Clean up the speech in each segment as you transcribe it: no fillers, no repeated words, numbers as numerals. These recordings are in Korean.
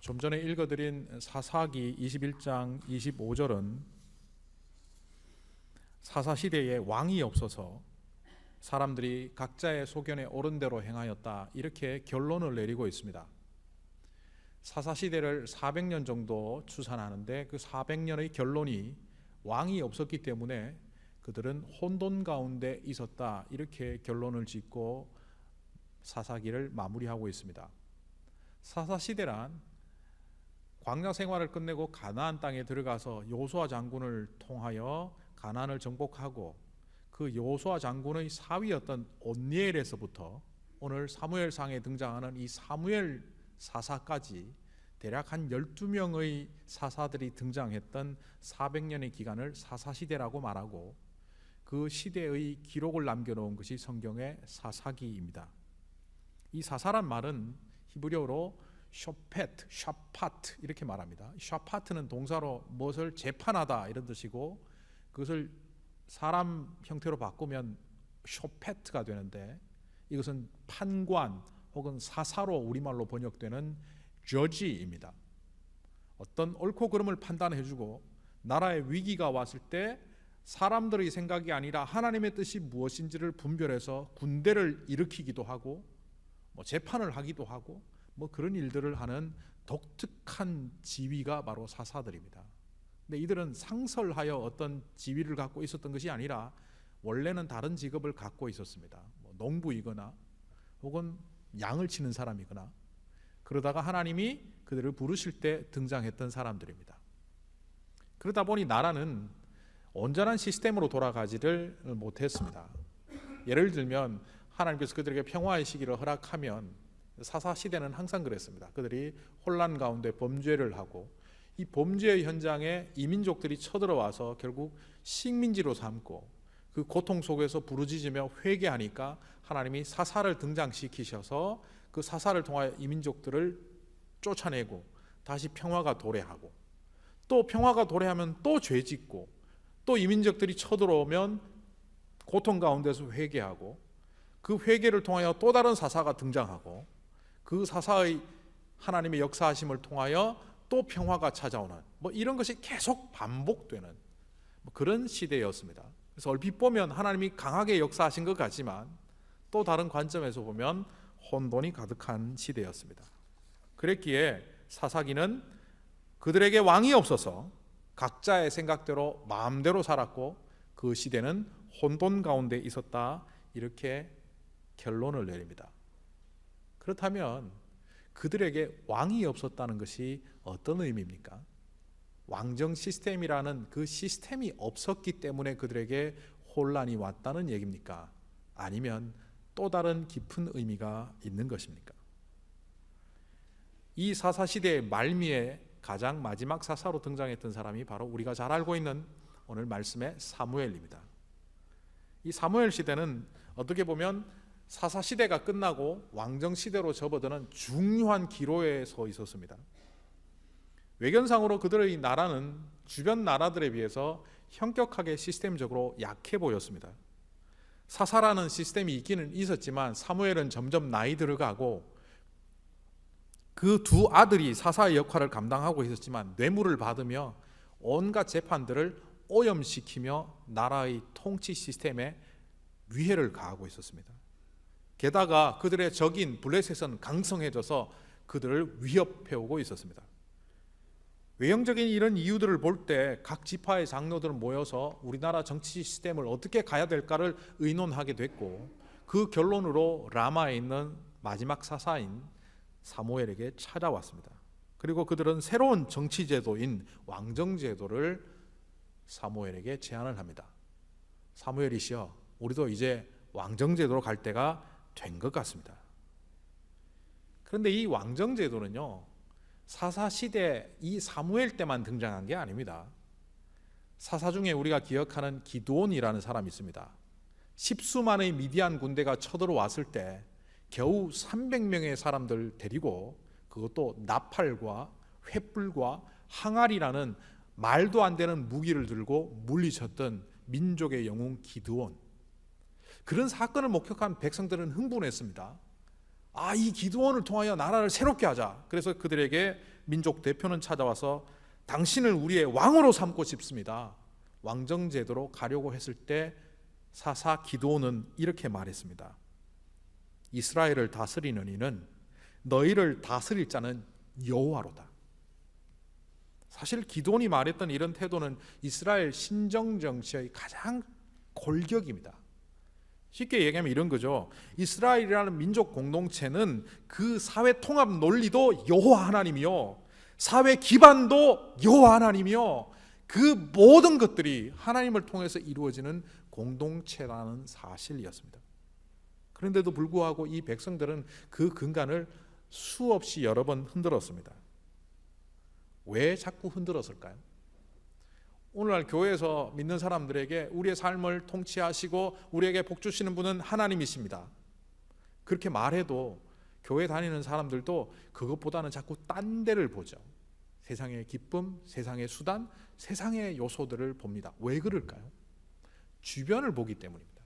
좀 전에 읽어드린 사사기 21장 25절은 사사시대에 왕이 없어서 사람들이 각자의 소견에 옳은 대로 행하였다, 이렇게 결론을 내리고 있습니다. 사사시대를 400년 정도 추산하는데 그 400년의 결론이 왕이 없었기 때문에 그들은 혼돈 가운데 있었다, 이렇게 결론을 짓고 사사기를 마무리하고 있습니다. 사사시대란 광야 생활을 끝내고 가나안 땅에 들어가서 여호수아 장군을 통하여 가나안을 정복하고 그 여호수아 장군의 사위였던 온니엘에서부터 오늘 사무엘상에 등장하는 이 사무엘 사사까지 대략 한 12명의 사사들이 등장했던 400년의 기간을 사사시대라고 말하고 그 시대의 기록을 남겨놓은 것이 성경의 사사기입니다. 이 사사란 말은 히브리어로 쇼페트, 샤파트 이렇게 말합니다. 샤파트는 동사로 무엇을 재판하다 이런 뜻이고 그것을 사람 형태로 바꾸면 쇼페트가 되는데 이것은 판관 혹은 사사로 우리말로 번역되는 저지입니다. 어떤 옳고 그름을 판단해주고 나라의 위기가 왔을 때 사람들의 생각이 아니라 하나님의 뜻이 무엇인지를 분별해서 군대를 일으키기도 하고 재판을 하기도 하고 그런 일들을 하는 독특한 지위가 바로 사사들입니다. 근데 이들은 상설하여 어떤 지위를 갖고 있었던 것이 아니라 원래는 다른 직업을 갖고 있었습니다. 농부이거나 혹은 양을 치는 사람이거나 그러다가 하나님이 그들을 부르실 때 등장했던 사람들입니다. 그러다 보니 나라는 온전한 시스템으로 돌아가지를 못했습니다. 예를 들면 하나님께서 그들에게 평화의 시기를 허락하면 사사시대는 항상 그랬습니다. 그들이 혼란 가운데 범죄를 하고 이 범죄의 현장에 이민족들이 쳐들어와서 결국 식민지로 삼고 그 고통 속에서 부르짖으며 회개하니까 하나님이 사사를 등장시키셔서 그 사사를 통하여 이민족들을 쫓아내고 다시 평화가 도래하고 또 평화가 도래하면 또 죄짓고 또 이민족들이 쳐들어오면 고통 가운데서 회개하고 그 회개를 통하여 또 다른 사사가 등장하고 그 사사의 하나님의 역사하심을 통하여 또 평화가 찾아오는 이런 것이 계속 반복되는 그런 시대였습니다. 그래서 얼핏 보면 하나님이 강하게 역사하신 것 같지만 또 다른 관점에서 보면 혼돈이 가득한 시대였습니다. 그랬기에 사사기는 그들에게 왕이 없어서 각자의 생각대로 마음대로 살았고 그 시대는 혼돈 가운데 있었다, 이렇게 결론을 내립니다. 그렇다면 그들에게 왕이 없었다는 것이 어떤 의미입니까? 왕정 시스템이라는 그 시스템이 없었기 때문에 그들에게 혼란이 왔다는 얘기입니까? 아니면 또 다른 깊은 의미가 있는 것입니까? 이 사사시대의 말미에 가장 마지막 사사로 등장했던 사람이 바로 우리가 잘 알고 있는 오늘 말씀의 사무엘입니다. 이 사무엘 시대는 어떻게 보면 사사시대가 끝나고 왕정시대로 접어드는 중요한 기로에 서 있었습니다. 외견상으로 그들의 나라는 주변 나라들에 비해서 현격하게 시스템적으로 약해 보였습니다. 사사라는 시스템이 있기는 있었지만 사무엘은 점점 나이 들어가고 그 두 아들이 사사의 역할을 감당하고 있었지만 뇌물을 받으며 온갖 재판들을 오염시키며 나라의 통치 시스템에 위해를 가하고 있었습니다. 게다가 그들의 적인 블레셋은 강성해져서 그들을 위협해오고 있었습니다. 외형적인 이런 이유들을 볼 때 각 지파의 장로들은 모여서 우리나라 정치 시스템을 어떻게 가야 될까를 의논하게 됐고 그 결론으로 라마에 있는 마지막 사사인 사무엘에게 찾아왔습니다. 그리고 그들은 새로운 정치제도인 왕정제도를 사무엘에게 제안을 합니다. 사무엘이시여, 우리도 이제 왕정제도로 갈 때가 된 것 같습니다. 그런데 이 왕정제도는요, 사사시대 이 사무엘 때만 등장한 게 아닙니다. 사사 중에 우리가 기억하는 기드온이라는 사람이 있습니다. 십수만의 미디안 군대가 쳐들어왔을 때 겨우 300명의 사람들 데리고 그것도 나팔과 횃불과 항아리라는 말도 안 되는 무기를 들고 물리쳤던 민족의 영웅 기드온. 그런 사건을 목격한 백성들은 흥분했습니다. 이 기드온을 통하여 나라를 새롭게 하자. 그래서 그들에게 민족 대표는 찾아와서 당신을 우리의 왕으로 삼고 싶습니다. 왕정제도로 가려고 했을 때 사사 기드온은 이렇게 말했습니다. 이스라엘을 다스리는 이는 너희를 다스릴 자는 여호와로다. 사실 기드온이 말했던 이런 태도는 이스라엘 신정 정치의 가장 골격입니다. 쉽게 얘기하면 이런 거죠. 이스라엘이라는 민족 공동체는 그 사회 통합 논리도 여호와 하나님이요, 사회 기반도 여호와 하나님이요, 그 모든 것들이 하나님을 통해서 이루어지는 공동체라는 사실이었습니다. 그런데도 불구하고 이 백성들은 그 근간을 수없이 여러 번 흔들었습니다. 왜 자꾸 흔들었을까요? 오늘날 교회에서 믿는 사람들에게 우리의 삶을 통치하시고 우리에게 복 주시는 분은 하나님이십니다. 그렇게 말해도 교회 다니는 사람들도 그것보다는 자꾸 딴 데를 보죠. 세상의 기쁨, 세상의 수단, 세상의 요소들을 봅니다. 왜 그럴까요? 주변을 보기 때문입니다.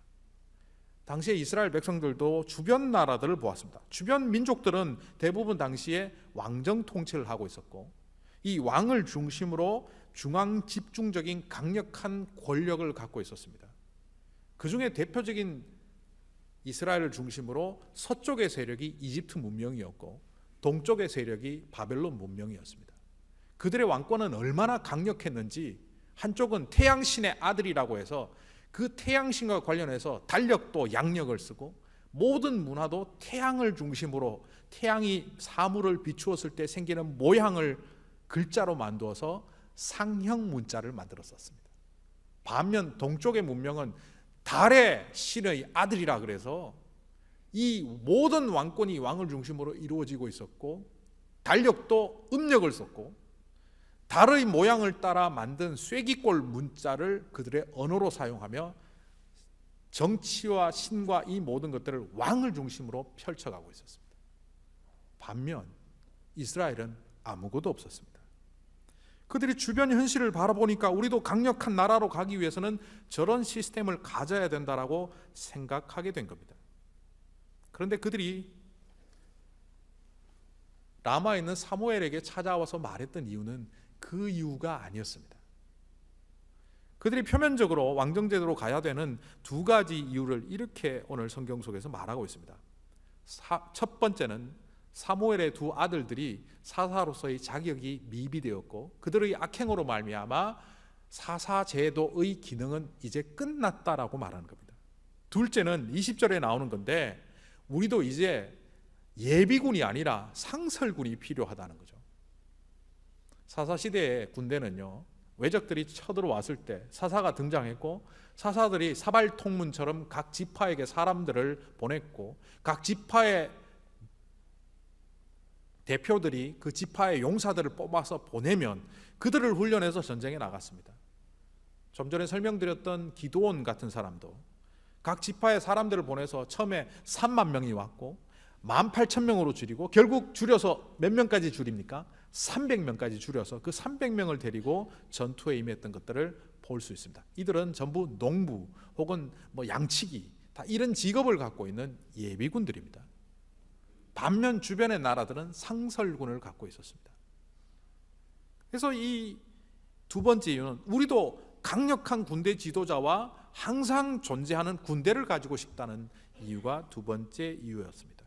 당시에 이스라엘 백성들도 주변 나라들을 보았습니다. 주변 민족들은 대부분 당시에 왕정 통치를 하고 있었고, 이 왕을 중심으로 중앙 집중적인 강력한 권력을 갖고 있었습니다. 그 중에 대표적인 이스라엘을 중심으로 서쪽의 세력이 이집트 문명이었고 동쪽의 세력이 바벨론 문명이었습니다. 그들의 왕권은 얼마나 강력했는지, 한쪽은 태양신의 아들이라고 해서 그 태양신과 관련해서 달력도 양력을 쓰고 모든 문화도 태양을 중심으로, 태양이 사물을 비추었을 때 생기는 모양을 글자로 만들어서 상형 문자를 만들었었습니다. 반면 동쪽의 문명은 달의 신의 아들이라 그래서 이 모든 왕권이 왕을 중심으로 이루어지고 있었고, 달력도 음력을 썼고 달의 모양을 따라 만든 쐐기꼴 문자를 그들의 언어로 사용하며 정치와 신과 이 모든 것들을 왕을 중심으로 펼쳐가고 있었습니다. 반면 이스라엘은 아무것도 없었습니다. 그들이 주변 현실을 바라보니까 우리도 강력한 나라로 가기 위해서는 저런 시스템을 가져야 된다라고 생각하게 된 겁니다. 그런데 그들이 라마에 있는 사무엘에게 찾아와서 말했던 이유는 그 이유가 아니었습니다. 그들이 표면적으로 왕정제도로 가야 되는 두 가지 이유를 이렇게 오늘 성경 속에서 말하고 있습니다. 첫 번째는 사무엘의 두 아들들이 사사로서의 자격이 미비되었고 그들의 악행으로 말미암아 사사제도의 기능은 이제 끝났다라고 말하는 겁니다. 둘째는 20절에 나오는 건데, 우리도 이제 예비군이 아니라 상설군이 필요하다는 거죠. 사사시대의 군대는요, 외적들이 쳐들어왔을 때 사사가 등장했고, 사사들이 사발통문처럼 각 지파에게 사람들을 보냈고, 각 지파의 대표들이 그 지파의 용사들을 뽑아서 보내면 그들을 훈련해서 전쟁에 나갔습니다. 좀 전에 설명드렸던 기드온 같은 사람도 각 지파의 사람들을 보내서 처음에 3만 명이 왔고 18,000명으로 줄이고 결국 줄여서 몇 명까지 줄입니까? 300명까지 줄여서 그 300명을 데리고 전투에 임했던 것들을 볼 수 있습니다. 이들은 전부 농부 혹은 양치기, 다 이런 직업을 갖고 있는 예비군들입니다. 반면 주변의 나라들은 상설군을 갖고 있었습니다. 그래서 이 두 번째 이유는 우리도 강력한 군대 지도자와 항상 존재하는 군대를 가지고 싶다는 이유가 두 번째 이유였습니다.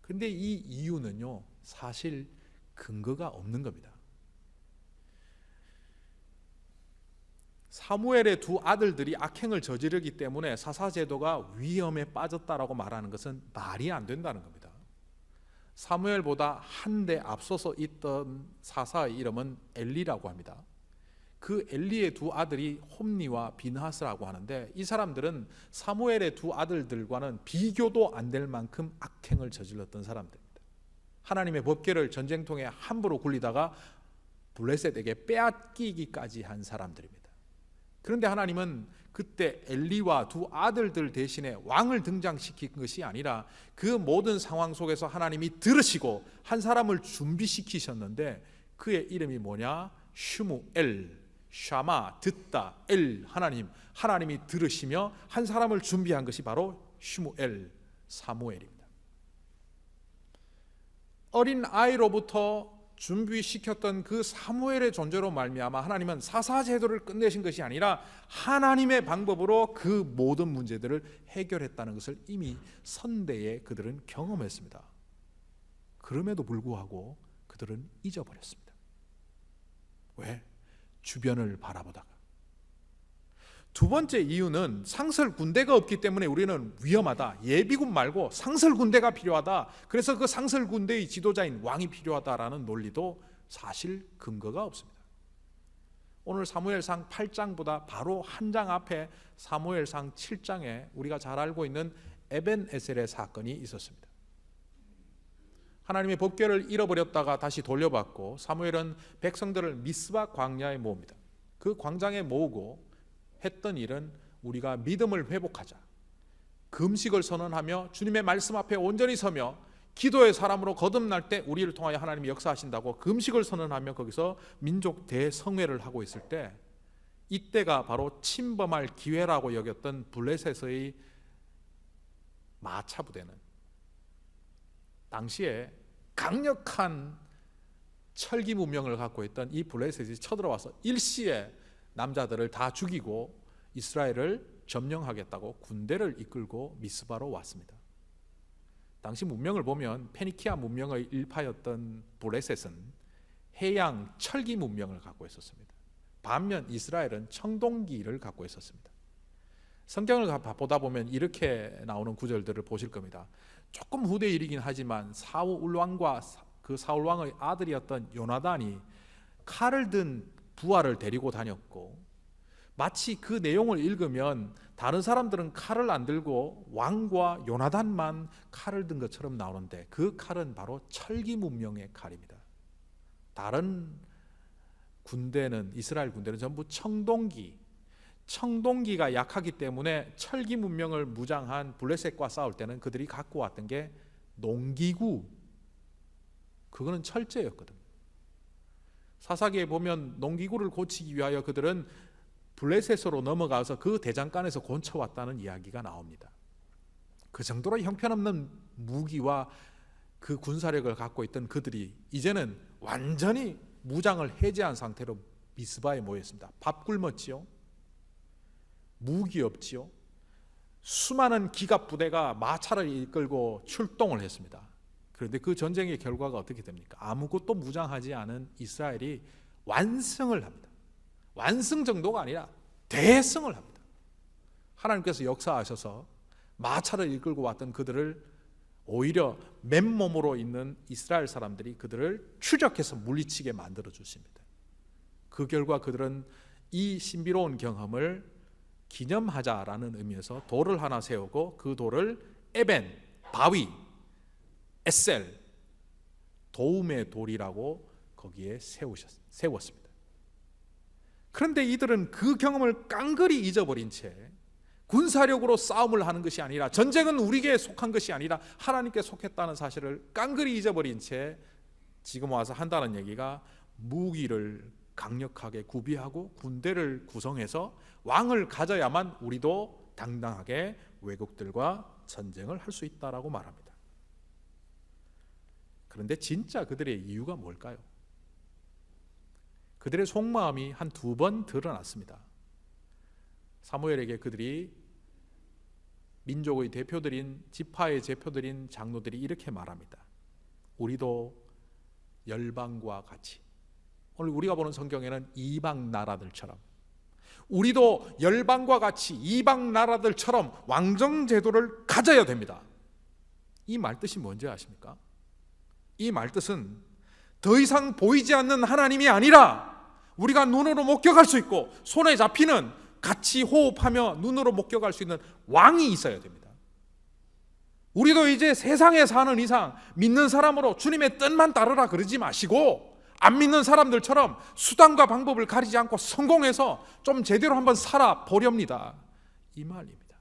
그런데 이 이유는요, 사실 근거가 없는 겁니다. 사무엘의 두 아들들이 악행을 저지르기 때문에 사사제도가 위험에 빠졌다라고 말하는 것은 말이 안 된다는 겁니다. 사무엘보다 한 대 앞서서 있던 사사의 이름은 엘리라고 합니다. 그 엘리의 두 아들이 홈니와 비느하스라고 하는데, 이 사람들은 사무엘의 두 아들들과는 비교도 안 될 만큼 악행을 저질렀던 사람들입니다. 하나님의 법궤를 전쟁통에 함부로 굴리다가 블레셋에게 빼앗기기까지 한 사람들입니다. 그런데 하나님은 그때 엘리와 두 아들들 대신에 왕을 등장시킨 것이 아니라 그 모든 상황 속에서 하나님이 들으시고 한 사람을 준비시키셨는데, 그의 이름이 뭐냐? 슈무엘, 샤마, 듣다, 엘, 하나님이 들으시며 한 사람을 준비한 것이 바로 슈무엘, 사무엘입니다. 어린 아이로부터 준비시켰던 그 사무엘의 존재로 말미암아 하나님은 사사제도를 끝내신 것이 아니라 하나님의 방법으로 그 모든 문제들을 해결했다는 것을 이미 선대에 그들은 경험했습니다. 그럼에도 불구하고 그들은 잊어버렸습니다. 왜? 주변을 바라보다가. 두 번째 이유는 상설 군대가 없기 때문에 우리는 위험하다. 예비군 말고 상설 군대가 필요하다. 그래서 그 상설 군대의 지도자인 왕이 필요하다라는 논리도 사실 근거가 없습니다. 오늘 사무엘상 8장보다 바로 한 장 앞에 사무엘상 7장에 우리가 잘 알고 있는 에벤에셀의 사건이 있었습니다. 하나님의 법궤를 잃어버렸다가 다시 돌려받고 사무엘은 백성들을 미스바 광야에 모읍니다. 그 광장에 모으고 했던 일은 우리가 믿음을 회복하자, 금식을 선언하며 주님의 말씀 앞에 온전히 서며 기도의 사람으로 거듭날 때 우리를 통하여 하나님이 역사하신다고 금식을 선언하며 거기서 민족 대성회를 하고 있을 때, 이때가 바로 침범할 기회라고 여겼던 블레셋의 마차 부대는 당시에 강력한 철기 문명을 갖고 있던 이 블레셋이 쳐들어와서 일시에 남자들을 다 죽이고 이스라엘을 점령하겠다고 군대를 이끌고 미스바로 왔습니다. 당시 문명을 보면 페니키아 문명의 일파였던 블레셋은 해양 철기 문명을 갖고 있었습니다. 반면 이스라엘은 청동기를 갖고 있었습니다. 성경을 보다 보면 이렇게 나오는 구절들을 보실 겁니다. 조금 후대 일이긴 하지만 사울 왕과 그 사울 왕의 아들이었던 요나단이 칼을 든 부하를 데리고 다녔고, 마치 그 내용을 읽으면 다른 사람들은 칼을 안 들고 왕과 요나단만 칼을 든 것처럼 나오는데 그 칼은 바로 철기 문명의 칼입니다. 다른 군대는, 이스라엘 군대는 전부 청동기가 약하기 때문에 철기 문명을 무장한 블레셋과 싸울 때는 그들이 갖고 왔던 게 농기구, 그거는 철제였거든요. 사사기에 보면 농기구를 고치기 위하여 그들은 블레셋으로 넘어가서 그 대장간에서 곤쳐왔다는 이야기가 나옵니다. 그 정도로 형편없는 무기와 그 군사력을 갖고 있던 그들이 이제는 완전히 무장을 해제한 상태로 미스바에 모였습니다. 밥 굶었지요. 무기 없지요. 수많은 기갑 부대가 마차를 이끌고 출동을 했습니다. 그런데 그 전쟁의 결과가 어떻게 됩니까? 아무것도 무장하지 않은 이스라엘이 완승을 합니다. 완승 정도가 아니라 대승을 합니다. 하나님께서 역사하셔서 마차를 이끌고 왔던 그들을 오히려 맨몸으로 있는 이스라엘 사람들이 그들을 추적해서 물리치게 만들어 주십니다. 그 결과 그들은 이 신비로운 경험을 기념하자라는 의미에서 돌을 하나 세우고 그 돌을 에벤, 바위, 에셀, 도움의 돌이라고 거기에 세웠습니다. 그런데 이들은 그 경험을 깡그리 잊어버린 채 군사력으로 싸움을 하는 것이 아니라, 전쟁은 우리에게 속한 것이 아니라 하나님께 속했다는 사실을 깡그리 잊어버린 채 지금 와서 한다는 얘기가 무기를 강력하게 구비하고 군대를 구성해서 왕을 가져야만 우리도 당당하게 외국들과 전쟁을 할 수 있다라고 말합니다. 그런데 진짜 그들의 이유가 뭘까요? 그들의 속마음이 한 두 번 드러났습니다. 사무엘에게 그들이, 민족의 대표들인, 지파의 대표들인 장로들이 이렇게 말합니다. 우리도 열방과 같이, 오늘 우리가 보는 성경에는 이방 나라들처럼, 우리도 열방과 같이 이방 나라들처럼 왕정 제도를 가져야 됩니다. 이 말뜻이 뭔지 아십니까? 이 말뜻은 더 이상 보이지 않는 하나님이 아니라 우리가 눈으로 목격할 수 있고 손에 잡히는, 같이 호흡하며 눈으로 목격할 수 있는 왕이 있어야 됩니다. 우리도 이제 세상에 사는 이상 믿는 사람으로 주님의 뜻만 따르라 그러지 마시고, 안 믿는 사람들처럼 수단과 방법을 가리지 않고 성공해서 좀 제대로 한번 살아보렵니다, 이 말입니다.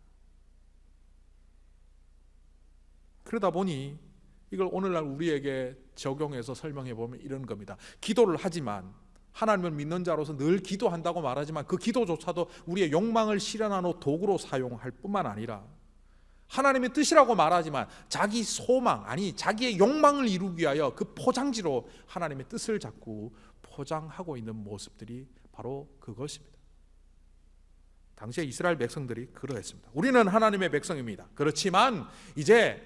그러다 보니 이걸 오늘날 우리에게 적용해서 설명해 보면 이런 겁니다. 기도를 하지만, 하나님을 믿는 자로서 늘 기도한다고 말하지만 그 기도조차도 우리의 욕망을 실현하는 도구로 사용할 뿐만 아니라 하나님의 뜻이라고 말하지만 자기 소망, 아니 자기의 욕망을 이루기 위하여 그 포장지로 하나님의 뜻을 자꾸 포장하고 있는 모습들이 바로 그것입니다. 당시에 이스라엘 백성들이 그러했습니다. 우리는 하나님의 백성입니다. 그렇지만 이제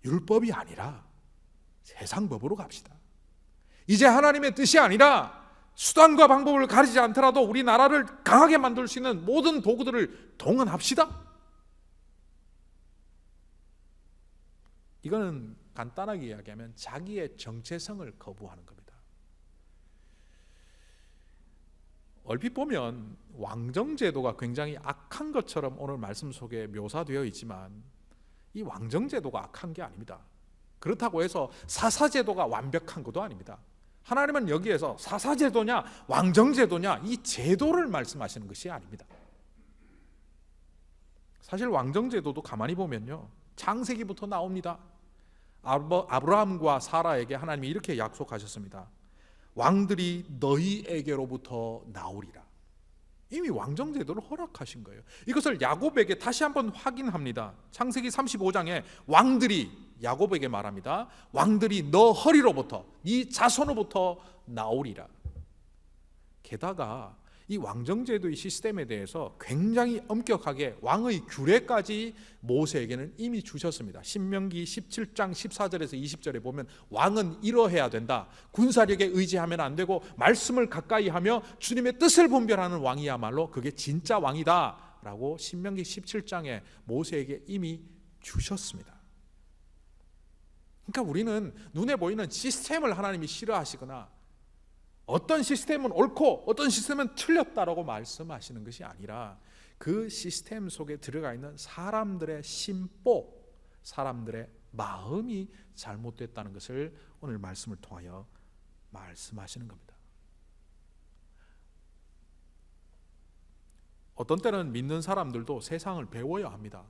율법이 아니라 세상 법으로 갑시다. 이제 하나님의 뜻이 아니라 수단과 방법을 가리지 않더라도 우리나라를 강하게 만들 수 있는 모든 도구들을 동원합시다. 이거는 간단하게 이야기하면 자기의 정체성을 거부하는 겁니다. 얼핏 보면 왕정제도가 굉장히 악한 것처럼 오늘 말씀 속에 묘사되어 있지만 이 왕정제도가 악한 게 아닙니다. 그렇다고 해서 사사제도가 완벽한 것도 아닙니다. 하나님은 여기에서 사사제도냐 왕정제도냐 이 제도를 말씀하시는 것이 아닙니다. 사실 왕정제도도 가만히 보면요, 창세기부터 나옵니다. 아브라함과 사라에게 하나님이 이렇게 약속하셨습니다. 왕들이 너희에게로부터 나오리라. 이미 왕정제도를 허락하신 거예요. 이것을 야곱에게 다시 한번 확인합니다. 창세기 35장에 왕들이 야곱에게 말합니다. 왕들이 너 허리로부터, 네 자손으로부터 나오리라. 게다가 이 왕정제도의 시스템에 대해서 굉장히 엄격하게 왕의 규례까지 모세에게는 이미 주셨습니다. 신명기 17장 14절에서 20절에 보면 왕은 이러해야 된다. 군사력에 의지하면 안 되고 말씀을 가까이 하며 주님의 뜻을 분별하는 왕이야말로 그게 진짜 왕이다 라고 신명기 17장에 모세에게 이미 주셨습니다. 그러니까 우리는 눈에 보이는 시스템을 하나님이 싫어하시거나 어떤 시스템은 옳고 어떤 시스템은 틀렸다라고 말씀하시는 것이 아니라 그 시스템 속에 들어가 있는 사람들의 심보, 사람들의 마음이 잘못됐다는 것을 오늘 말씀을 통하여 말씀하시는 겁니다. 어떤 때는 믿는 사람들도 세상을 배워야 합니다.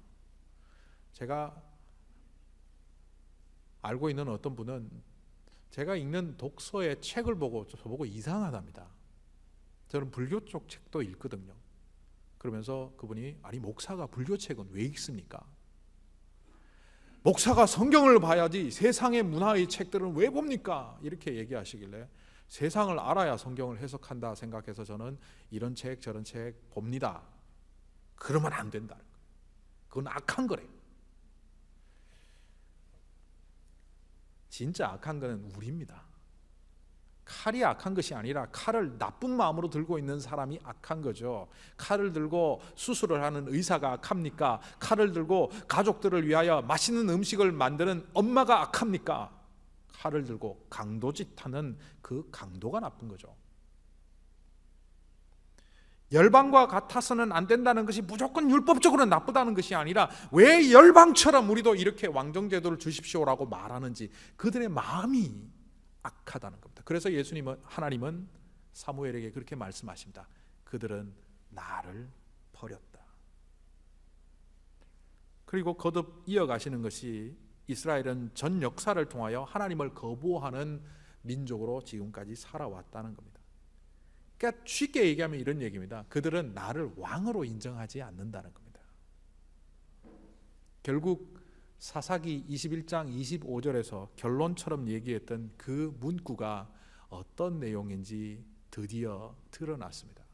제가 알고 있는 어떤 분은 제가 읽는 독서의 책을 보고 저보고 이상하답니다. 저는 불교 쪽 책도 읽거든요. 그러면서 그분이 아니 목사가 불교 책은 왜 읽습니까? 목사가 성경을 봐야지 세상의 문화의 책들은 왜 봅니까? 이렇게 얘기하시길래 세상을 알아야 성경을 해석한다 생각해서 저는 이런 책 저런 책 봅니다. 그러면 안 된다. 그건 악한 거래요. 진짜 악한 것은 우리입니다. 칼이 악한 것이 아니라 칼을 나쁜 마음으로 들고 있는 사람이 악한 거죠. 칼을 들고 수술을 하는 의사가 악합니까? 칼을 들고 가족들을 위하여 맛있는 음식을 만드는 엄마가 악합니까? 칼을 들고 강도짓하는 그 강도가 나쁜 거죠. 열방과 같아서는 안 된다는 것이 무조건 율법적으로 나쁘다는 것이 아니라 왜 열방처럼 우리도 이렇게 왕정제도를 주십시오라고 말하는지 그들의 마음이 악하다는 겁니다. 그래서 하나님은 사무엘에게 그렇게 말씀하십니다. 그들은 나를 버렸다. 그리고 거듭 이어가시는 것이 이스라엘은 전 역사를 통하여 하나님을 거부하는 민족으로 지금까지 살아왔다는 겁니다. 그러니까 쉽게 얘기하면 이런 얘기입니다. 그들은 나를 왕으로 인정하지 않는다는 겁니다. 결국 사사기 21장 25절에서 결론처럼 얘기했던 그 문구가 어떤 내용인지 드디어 드러났습니다.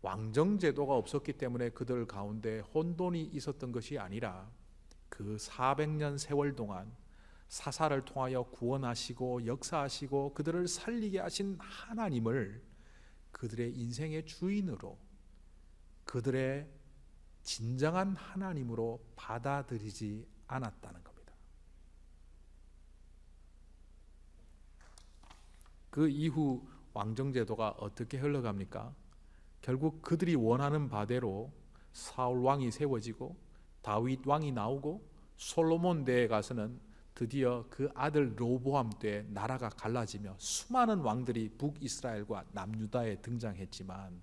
왕정제도가 없었기 때문에 그들 가운데 혼돈이 있었던 것이 아니라 그 400년 세월 동안 사사를 통하여 구원하시고 역사하시고 그들을 살리게 하신 하나님을 그들의 인생의 주인으로, 그들의 진정한 하나님으로 받아들이지 않았다는 겁니다. 그 이후 왕정제도가 어떻게 흘러갑니까? 결국 그들이 원하는 바대로 사울 왕이 세워지고 다윗 왕이 나오고 솔로몬 때에 가서는 드디어 그 아들 로보암 때 나라가 갈라지며 수많은 왕들이 북이스라엘과 남유다에 등장했지만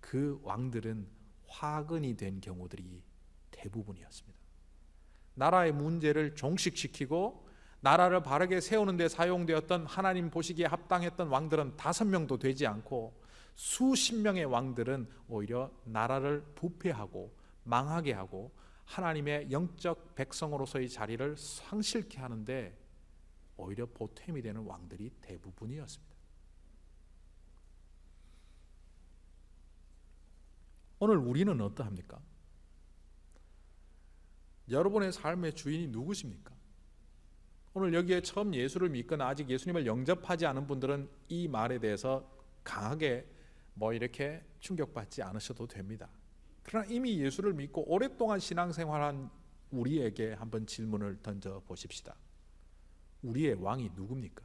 그 왕들은 화근이 된 경우들이 대부분이었습니다. 나라의 문제를 종식시키고 나라를 바르게 세우는 데 사용되었던 하나님 보시기에 합당했던 왕들은 5명도 되지 않고 수십 명의 왕들은 오히려 나라를 부패하고 망하게 하고 하나님의 영적 백성으로서의 자리를 상실케 하는데 오히려 보탬이 되는 왕들이 대부분이었습니다. 오늘 우리는 어떠합니까? 여러분의 삶의 주인이 누구십니까? 오늘 여기에 처음 예수를 믿거나 아직 예수님을 영접하지 않은 분들은 이 말에 대해서 강하게 이렇게 충격받지 않으셔도 됩니다. 그러나 이미 예수를 믿고 오랫동안 신앙생활한 우리에게 한번 질문을 던져 보십시다. 우리의 왕이 누굽니까?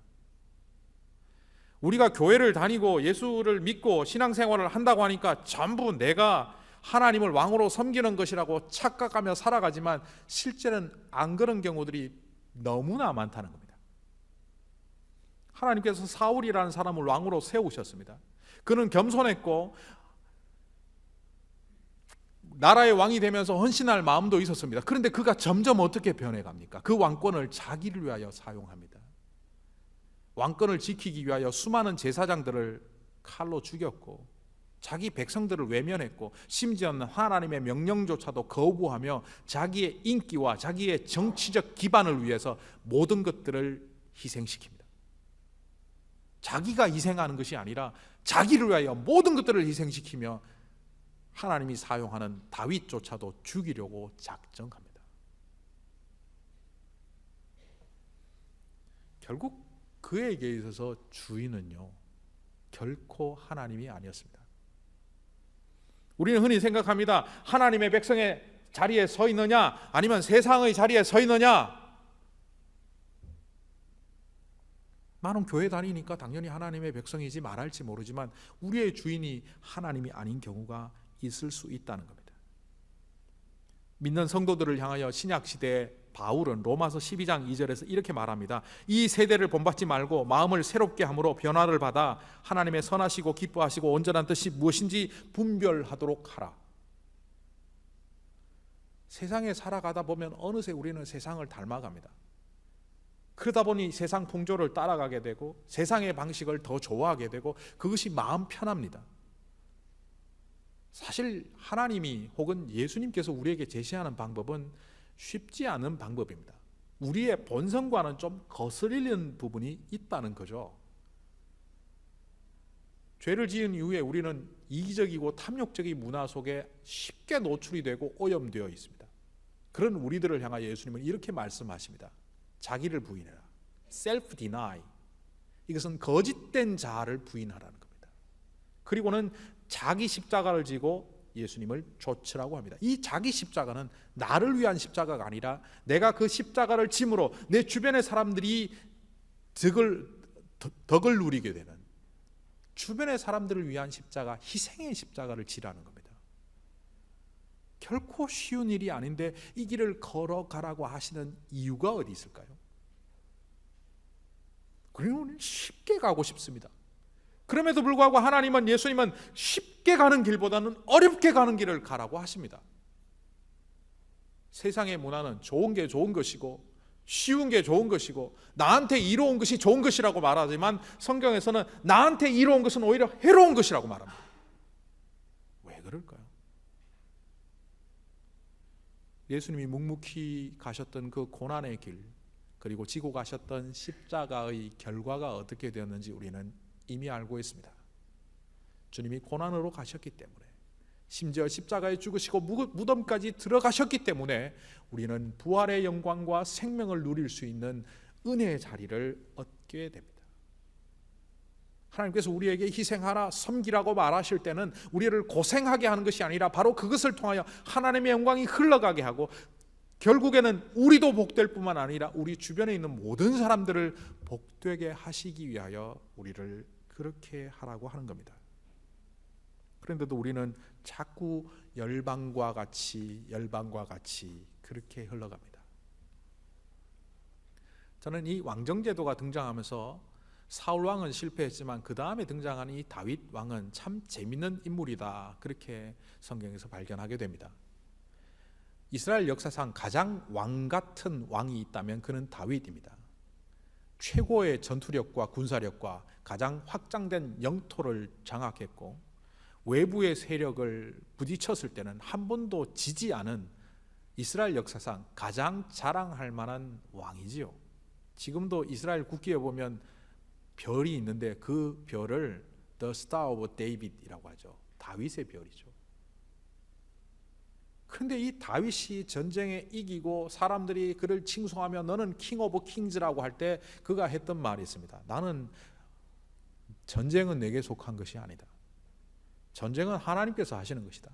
우리가 교회를 다니고 예수를 믿고 신앙생활을 한다고 하니까 전부 내가 하나님을 왕으로 섬기는 것이라고 착각하며 살아가지만 실제는 안 그런 경우들이 너무나 많다는 겁니다. 하나님께서 사울이라는 사람을 왕으로 세우셨습니다. 그는 겸손했고 나라의 왕이 되면서 헌신할 마음도 있었습니다. 그런데 그가 점점 어떻게 변해갑니까? 그 왕권을 자기를 위하여 사용합니다. 왕권을 지키기 위하여 수많은 제사장들을 칼로 죽였고 자기 백성들을 외면했고 심지어는 하나님의 명령조차도 거부하며 자기의 인기와 자기의 정치적 기반을 위해서 모든 것들을 희생시킵니다. 자기가 희생하는 것이 아니라 자기를 위하여 모든 것들을 희생시키며 하나님이 사용하는 다윗조차도 죽이려고 작정합니다. 결국 그에게 있어서 주인은요 결코 하나님이 아니었습니다. 우리는 흔히 생각합니다. 하나님의 백성의 자리에 서 있느냐 아니면 세상의 자리에 서 있느냐. 나는 교회 다니니까 당연히 하나님의 백성이지 말할지 모르지만 우리의 주인이 하나님이 아닌 경우가 있을 수 있다는 겁니다. 믿는 성도들을 향하여 신약시대에 바울은 로마서 12장 2절에서 이렇게 말합니다. 이 세대를 본받지 말고 마음을 새롭게 함으로 변화를 받아 하나님의 선하시고 기뻐하시고 온전한 뜻이 무엇인지 분별하도록 하라. 세상에 살아가다 보면 어느새 우리는 세상을 닮아갑니다. 그러다 보니 세상 풍조를 따라가게 되고 세상의 방식을 더 좋아하게 되고 그것이 마음 편합니다. 사실 하나님이 혹은 예수님께서 우리에게 제시하는 방법은 쉽지 않은 방법입니다. 우리의 본성과는 좀 거스르는 부분이 있다는 거죠. 죄를 지은 이후에 우리는 이기적이고 탐욕적인 문화 속에 쉽게 노출이 되고 오염되어 있습니다. 그런 우리들을 향하여 예수님은 이렇게 말씀하십니다. 자기를 부인해라. self deny. 이것은 거짓된 자아를 부인하라는 겁니다. 그리고는 자기 십자가를 지고 예수님을 좇으라고 합니다. 이 자기 십자가는 나를 위한 십자가가 아니라 내가 그 십자가를 짐으로 내 주변의 사람들이 덕을 누리게 되는 주변의 사람들을 위한 십자가, 희생의 십자가를 지라는 겁니다. 결코 쉬운 일이 아닌데 이 길을 걸어가라고 하시는 이유가 어디 있을까요? 그리고 쉽게 가고 싶습니다. 그럼에도 불구하고 하나님은 예수님은 쉽게 가는 길보다는 어렵게 가는 길을 가라고 하십니다. 세상의 문화는 좋은 게 좋은 것이고 쉬운 게 좋은 것이고 나한테 이로운 것이 좋은 것이라고 말하지만 성경에서는 나한테 이로운 것은 오히려 해로운 것이라고 말합니다. 왜 그럴까요? 예수님이 묵묵히 가셨던 그 고난의 길 그리고 지고 가셨던 십자가의 결과가 어떻게 되었는지 우리는 이미 알고 있습니다. 주님이 고난으로 가셨기 때문에 심지어 십자가에 죽으시고 무덤까지 들어가셨기 때문에 우리는 부활의 영광과 생명을 누릴 수 있는 은혜의 자리를 얻게 됩니다. 하나님께서 우리에게 희생하라 섬기라고 말하실 때는 우리를 고생하게 하는 것이 아니라 바로 그것을 통하여 하나님의 영광이 흘러가게 하고 결국에는 우리도 복될 뿐만 아니라 우리 주변에 있는 모든 사람들을 복되게 하시기 위하여 우리를 그렇게 하라고 하는 겁니다. 그런데도 우리는 자꾸 열방과 같이 그렇게 흘러갑니다. 저는 이 왕정제도가 등장하면서 사울 왕은 실패했지만 그 다음에 등장한 이 다윗 왕은 참 재밌는 인물이다. 그렇게 성경에서 발견하게 됩니다. 이스라엘 역사상 가장 왕 같은 왕이 있다면 그는 다윗입니다. 최고의 전투력과 군사력과 가장 확장된 영토를 장악했고 외부의 세력을 부딪혔을 때는 한 번도 지지 않은 이스라엘 역사상 가장 자랑할 만한 왕이지요. 지금도 이스라엘 국기에 보면 별이 있는데 그 별을 The Star of David이라고 하죠. 다윗의 별이죠. 그런데 이 다윗이 전쟁에 이기고 사람들이 그를 칭송하며 너는 킹 오브 킹즈라고 할 때 그가 했던 말이 있습니다. 나는 전쟁은 내게 속한 것이 아니다. 전쟁은 하나님께서 하시는 것이다.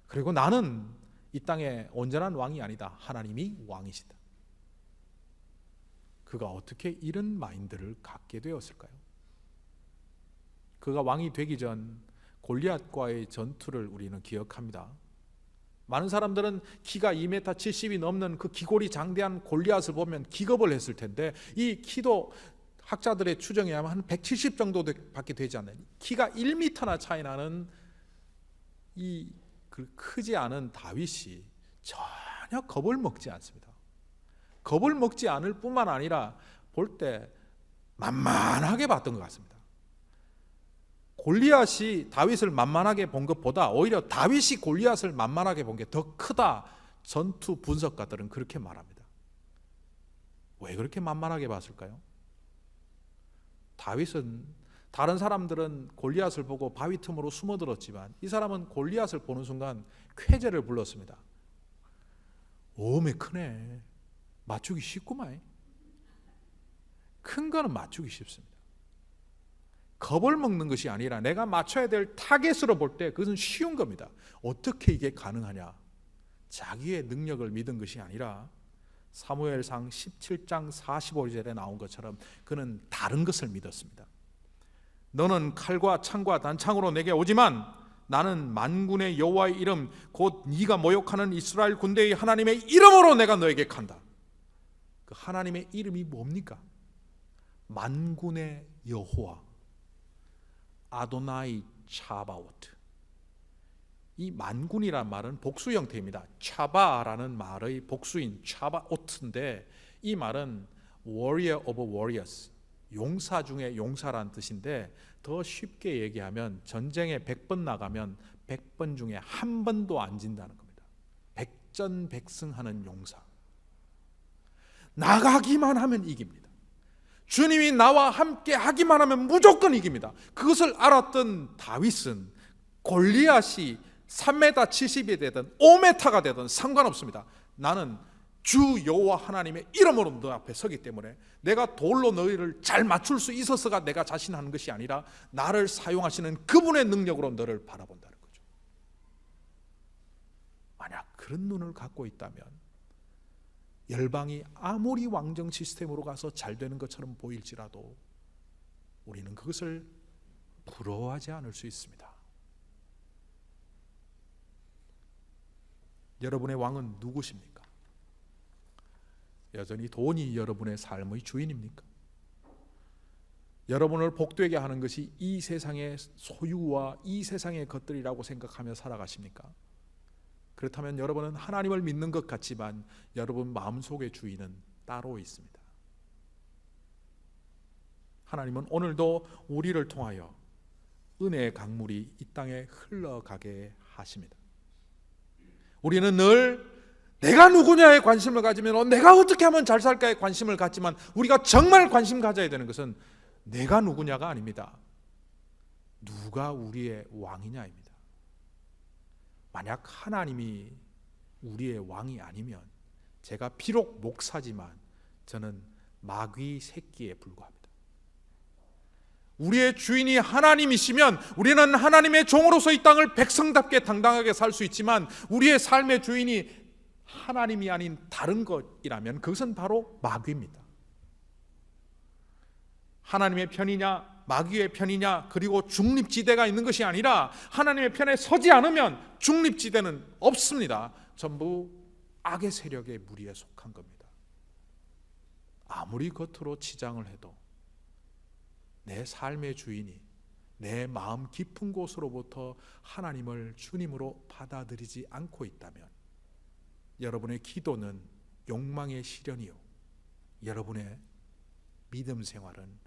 그리고 나는 이 땅에 온전한 왕이 아니다. 하나님이 왕이시다. 그가 어떻게 이런 마인드를 갖게 되었을까요? 그가 왕이 되기 전 골리앗과의 전투를 우리는 기억합니다. 많은 사람들은 키가 2m 70이 넘는 그 기골이 장대한 골리앗을 보면 기겁을 했을 텐데 이 키도 학자들의 추정에 하면 한 170 정도밖에 되지 않는 키가 1m나 차이 나는 이 크지 않은 다윗이 전혀 겁을 먹지 않습니다. 겁을 먹지 않을 뿐만 아니라 볼 때 만만하게 봤던 것 같습니다. 골리앗이 다윗을 만만하게 본 것보다 오히려 다윗이 골리앗을 만만하게 본 게 더 크다. 전투 분석가들은 그렇게 말합니다. 왜 그렇게 만만하게 봤을까요? 다윗은 다른 사람들은 골리앗을 보고 바위 틈으로 숨어들었지만 이 사람은 골리앗을 보는 순간 쾌재를 불렀습니다. 오메 크네. 맞추기 쉽구만. 큰 거는 맞추기 쉽습니다. 겁을 먹는 것이 아니라 내가 맞춰야 될 타겟으로 볼 때 그것은 쉬운 겁니다. 어떻게 이게 가능하냐? 자기의 능력을 믿은 것이 아니라 사무엘상 17장 45절에 나온 것처럼 그는 다른 것을 믿었습니다. 너는 칼과 창과 단창으로 내게 오지만 나는 만군의 여호와의 이름 곧 네가 모욕하는 이스라엘 군대의 하나님의 이름으로 내가 너에게 간다. 그 하나님의 이름이 뭡니까? 만군의 여호와 아도나이 차바오트. 이 만군이란 말은 복수 형태입니다. 차바라는 말의 복수인 차바오트인데 이 말은 warrior of warriors, 용사 중에 용사란 뜻인데 더 쉽게 얘기하면 전쟁에 100번 나가면 100번 중에 한 번도 안 진다는 겁니다. 백전백승하는 용사. 나가기만 하면 이깁니다. 주님이 나와 함께 하기만 하면 무조건 이깁니다. 그것을 알았던 다윗은 골리앗이 3m 70이 되든 5m가 되든 상관없습니다. 나는 주 여호와 하나님의 이름으로 너 앞에 서기 때문에 내가 돌로 너희를 잘 맞출 수 있어서가 내가 자신하는 것이 아니라 나를 사용하시는 그분의 능력으로 너를 바라본다는 거죠. 만약 그런 눈을 갖고 있다면 열방이 아무리 왕정 시스템으로 가서 잘 되는 것처럼 보일지라도 우리는 그것을 부러워하지 않을 수 있습니다. 여러분의 왕은 누구십니까? 여전히 돈이 여러분의 삶의 주인입니까? 여러분을 복되게 하는 것이 이 세상의 소유와 이 세상의 것들이라고 생각하며 살아가십니까? 그렇다면 여러분은 하나님을 믿는 것 같지만 여러분 마음속의 주인은 따로 있습니다. 하나님은 오늘도 우리를 통하여 은혜의 강물이 이 땅에 흘러가게 하십니다. 우리는 늘 내가 누구냐에 관심을 가지면 내가 어떻게 하면 잘 살까에 관심을 갖지만 우리가 정말 관심 가져야 되는 것은 내가 누구냐가 아닙니다. 누가 우리의 왕이냐입니다. 만약 하나님이 우리의 왕이 아니면 제가 비록 목사지만 저는 마귀 새끼에 불과합니다. 우리의 주인이 하나님이시면 우리는 하나님의 종으로서 이 땅을 백성답게 당당하게 살 수 있지만 우리의 삶의 주인이 하나님이 아닌 다른 것이라면 그것은 바로 마귀입니다. 하나님의 편이냐 마귀의 편이냐 그리고 중립지대가 있는 것이 아니라 하나님의 편에 서지 않으면 중립지대는 없습니다. 전부 악의 세력의 무리에 속한 겁니다. 아무리 겉으로 치장을 해도 내 삶의 주인이 내 마음 깊은 곳으로부터 하나님을 주님으로 받아들이지 않고 있다면 여러분의 기도는 욕망의 실현이요 여러분의 믿음 생활은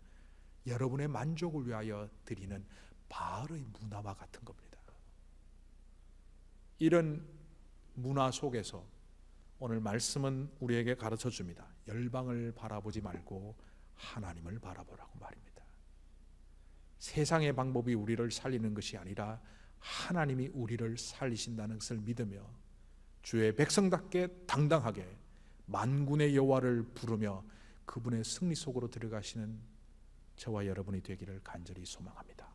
여러분의 만족을 위하여 드리는 바알의 문화와 같은 겁니다. 이런 문화 속에서 오늘 말씀은 우리에게 가르쳐 줍니다. 열방을 바라보지 말고 하나님을 바라보라고 말입니다. 세상의 방법이 우리를 살리는 것이 아니라 하나님이 우리를 살리신다는 것을 믿으며 주의 백성답게 당당하게 만군의 여호와를 부르며 그분의 승리 속으로 들어가시는 저와 여러분이 되기를 간절히 소망합니다.